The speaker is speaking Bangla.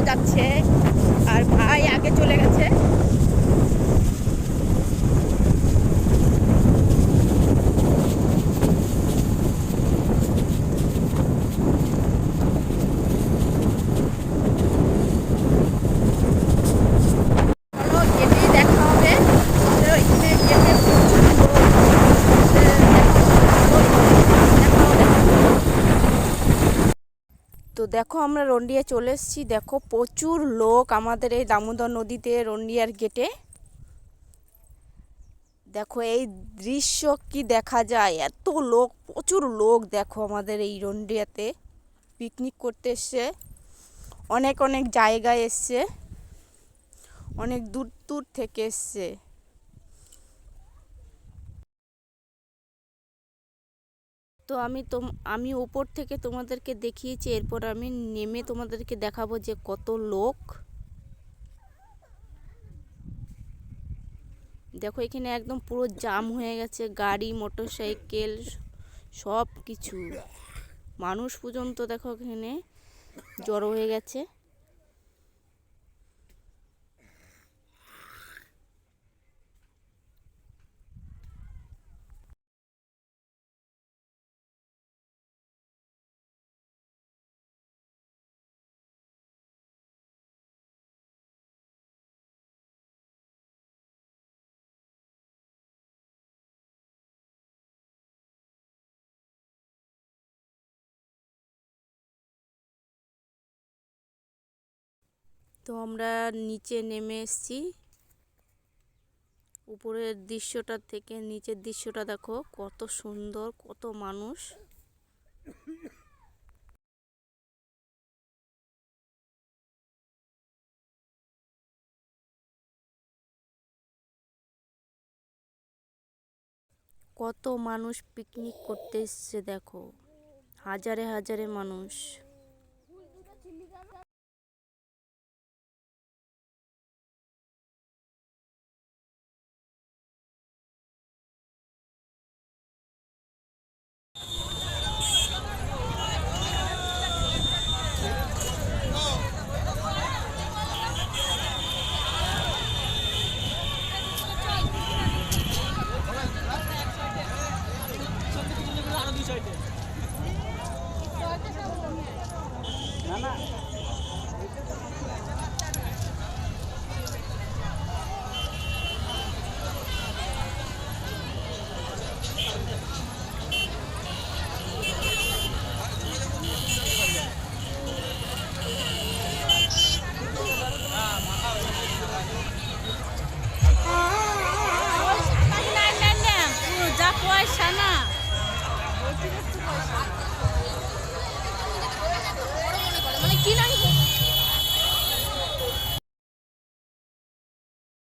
যাচ্ছে আর ভাই আগে চলে গেছে। তো দেখো আমরা রন্ডিয়া চলে এসেছি। দেখো প্রচুর লোক আমাদের এই দামোদর নদীতে রন্ডিয়ার গেটে। দেখো এই দৃশ্য কি দেখা যায়, এত লোক, প্রচুর লোক। দেখো আমাদের এই রন্ডিয়াতে পিকনিক করতে এসছে, অনেক অনেক জায়গায় এসছে, অনেক দূর দূর থেকে এসছে। তো আমি উপর থেকে তোমাদেরকে দেখিয়েছি, এরপর আমি নেমে তোমাদেরকে দেখাবো যে কত লোক। দেখো এখানে একদম পুরো জাম হয়ে গেছে, গাড়ি মোটরসাইকেল সব কিছু, মানুষ পর্যন্ত দেখো এখানে জড়ো হয়ে গেছে। তো আমরা নিচে নেমে এসেছি, উপরের দৃশ্যটা থেকে নিচের দৃশ্যটা দেখো কত সুন্দর, কত মানুষ। কত মানুষ পিকনিক করতে এসছে, দেখো হাজারে হাজারে মানুষ। কি